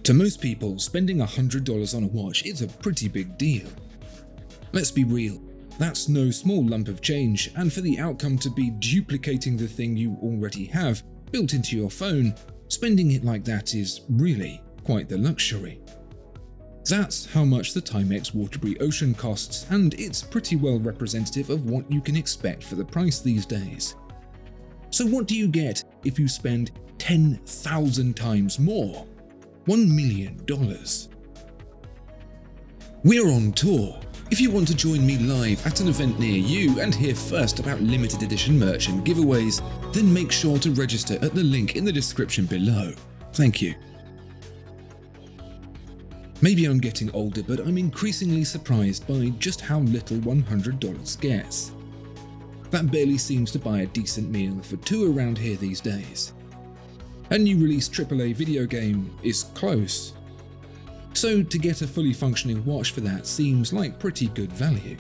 To most people, spending $100 on a watch is a pretty big deal. Let's be real, that's no small lump of change, and for the outcome to be duplicating the thing you already have built into your phone, spending it like that is really quite the luxury. That's how much the Timex Waterbury Ocean costs, and it's pretty well representative of what you can expect for the price these days. So what do you get if you spend 10,000 times more? $1 million. We're on tour. If you want to join me live at an event near you and hear first about limited edition merch and giveaways, then make sure to register at the link in the description below. Thank you. Maybe I'm getting older, but I'm increasingly surprised by just how little $100 gets. That barely seems to buy a decent meal for two around here these days. A new release AAA video game is close. So to get a fully functioning watch for that seems like pretty good value.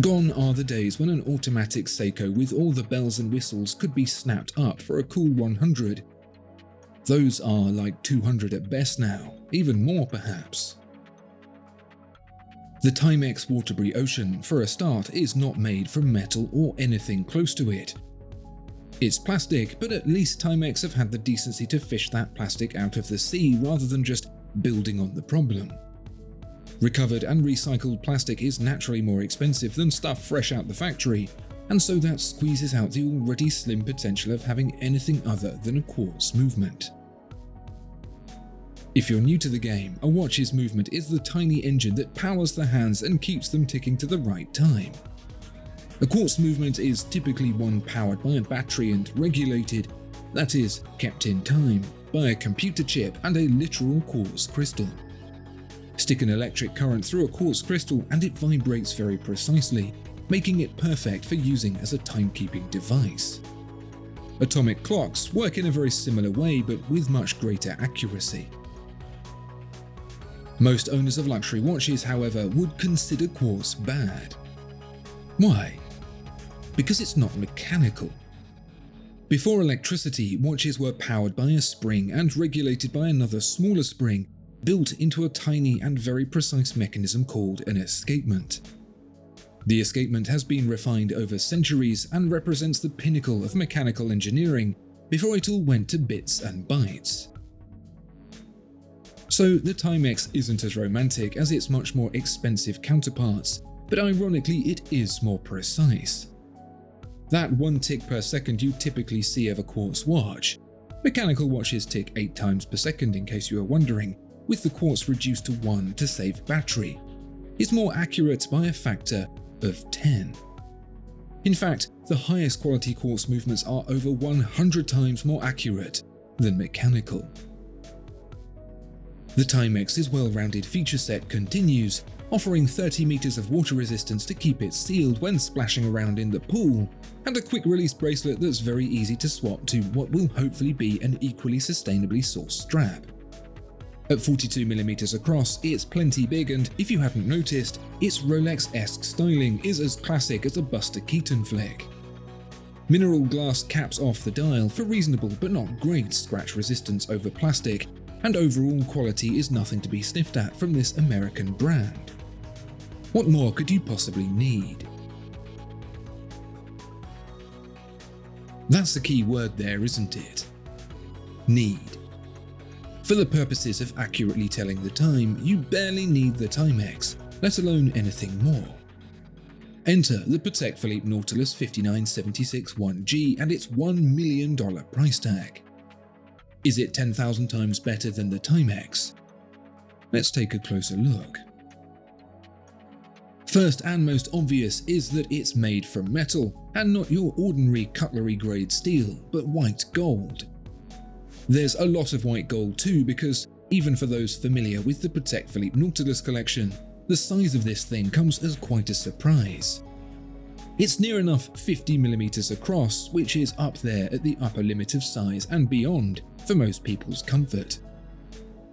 Gone are the days when an automatic Seiko with all the bells and whistles could be snapped up for a cool 100. Those are like 200 at best now, even more perhaps. The Timex Waterbury Ocean, for a start, is not made from metal or anything close to it. It's plastic, but at least Timex have had the decency to fish that plastic out of the sea rather than just building on the problem. Recovered and recycled plastic is naturally more expensive than stuff fresh out the factory, and so that squeezes out the already slim potential of having anything other than a quartz movement. If you're new to the game, a watch's movement is the tiny engine that powers the hands and keeps them ticking to the right time. A quartz movement is typically one powered by a battery and regulated, that is, kept in time, by a computer chip and a literal quartz crystal. Stick an electric current through a quartz crystal and it vibrates very precisely, making it perfect for using as a timekeeping device. Atomic clocks work in a very similar way, but with much greater accuracy. Most owners of luxury watches, however, would consider quartz bad. Why? Because it's not mechanical. Before electricity, watches were powered by a spring and regulated by another smaller spring built into a tiny and very precise mechanism called an escapement. The escapement has been refined over centuries and represents the pinnacle of mechanical engineering before it all went to bits and bytes. So the Timex isn't as romantic as its much more expensive counterparts, but ironically it is more precise. That 1 tick per second you typically see of a quartz watch. Mechanical watches tick 8 times per second in case you are wondering, with the quartz reduced to 1 to save battery. It's more accurate by a factor of 10. In fact, the highest quality quartz movements are over 100 times more accurate than mechanical. The Timex's well-rounded feature set continues, offering 30 meters of water resistance to keep it sealed when splashing around in the pool, and a quick-release bracelet that's very easy to swap to what will hopefully be an equally sustainably sourced strap. At 42mm across, it's plenty big, and if you hadn't noticed, its Rolex-esque styling is as classic as a Buster Keaton flick. Mineral glass caps off the dial for reasonable but not great scratch resistance over plastic, and overall quality is nothing to be sniffed at from this American brand. What more could you possibly need? That's the key word there, isn't it? Need. For the purposes of accurately telling the time, you barely need the Timex, let alone anything more. Enter the Patek Philippe Nautilus 5976 1G and its $1 million price tag. Is it 10,000 times better than the Timex? Let's take a closer look. First and most obvious is that it's made from metal, and not your ordinary cutlery grade steel, but white gold. There's a lot of white gold too, because even for those familiar with the Patek Philippe Nautilus collection, the size of this thing comes as quite a surprise. It's near enough 50mm across, which is up there at the upper limit of size and beyond for most people's comfort.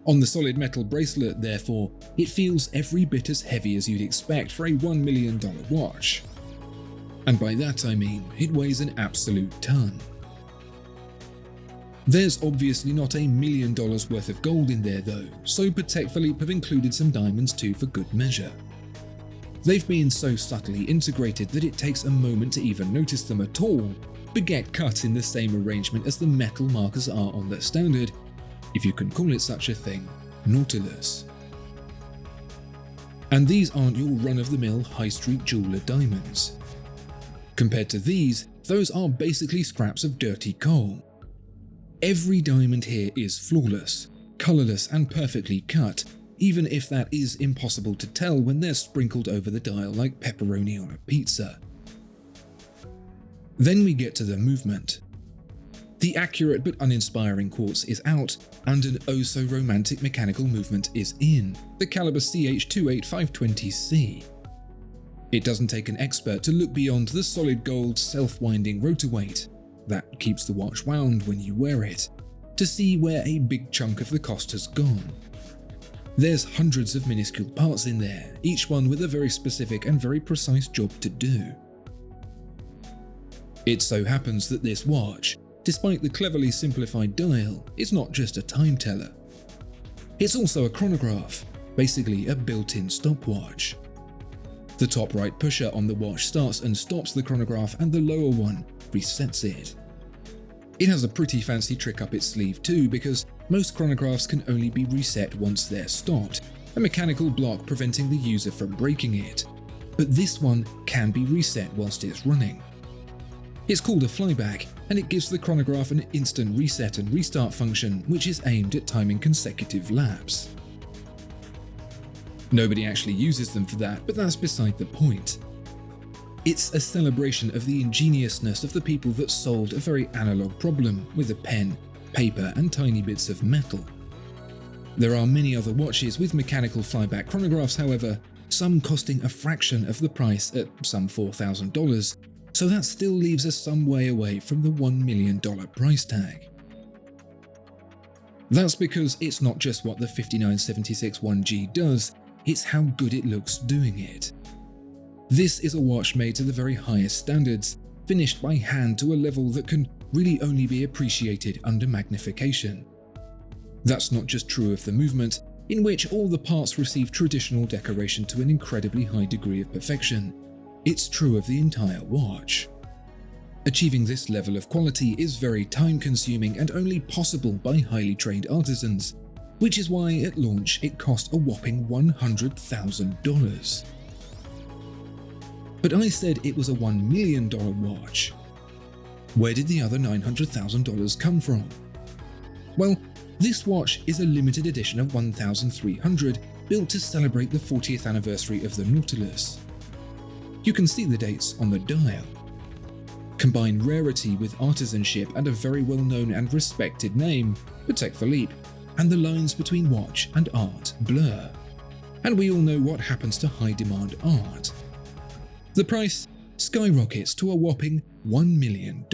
On the solid metal bracelet, therefore, it feels every bit as heavy as you'd expect for a $1 million watch. And by that I mean, it weighs an absolute ton. There's obviously not $1 million worth of gold in there though, so Patek Philippe have included some diamonds too for good measure. They've been so subtly integrated that it takes a moment to even notice them at all, but get cut in the same arrangement as the metal markers are on the standard, if you can call it such a thing, Nautilus. And these aren't your run-of-the-mill high street jeweler diamonds. Compared to these, those are basically scraps of dirty coal. Every diamond here is flawless, colourless and perfectly cut, even if that is impossible to tell when they're sprinkled over the dial like pepperoni on a pizza. Then we get to the movement. The accurate but uninspiring quartz is out, and an oh-so-romantic mechanical movement is in, the caliber CH28520C. It doesn't take an expert to look beyond the solid gold self-winding rotor weight that keeps the watch wound when you wear it, to see where a big chunk of the cost has gone. There's hundreds of minuscule parts in there, each one with a very specific and very precise job to do. It so happens that this watch, despite the cleverly simplified dial, is not just a time teller. It's also a chronograph, basically a built-in stopwatch. The top right pusher on the watch starts and stops the chronograph, and the lower one resets it. It has a pretty fancy trick up its sleeve too, because most chronographs can only be reset once they're stopped, a mechanical block preventing the user from breaking it. But this one can be reset whilst it's running. It's called a flyback, and it gives the chronograph an instant reset and restart function, which is aimed at timing consecutive laps. Nobody actually uses them for that, but that's beside the point. It's a celebration of the ingeniousness of the people that solved a very analog problem with a pen, paper, and tiny bits of metal. There are many other watches with mechanical flyback chronographs, however, some costing a fraction of the price at some $4,000, so that still leaves us some way away from the $1 million price tag. That's because it's not just what the 5976 1G does, it's how good it looks doing it. This is a watch made to the very highest standards, finished by hand to a level that can really only be appreciated under magnification. That's not just true of the movement, in which all the parts receive traditional decoration to an incredibly high degree of perfection. It's true of the entire watch. Achieving this level of quality is very time-consuming and only possible by highly trained artisans, which is why at launch it cost a whopping $100,000. But I said it was a $1 million watch. Where did the other $900,000 come from? Well, this watch is a limited edition of 1300 built to celebrate the 40th anniversary of the Nautilus. You can see the dates on the dial. Combine rarity with artisanship and a very well-known and respected name, Patek Philippe, and the lines between watch and art blur. And we all know what happens to high-demand art. The price skyrockets to a whopping $1 million.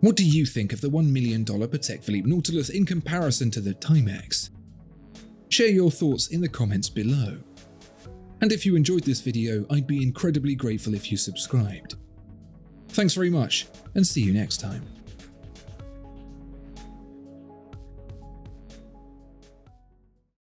What do you think of the $1 million Patek Philippe Nautilus in comparison to the Timex? Share your thoughts in the comments below. And if you enjoyed this video, I'd be incredibly grateful if you subscribed. Thanks very much, and see you next time.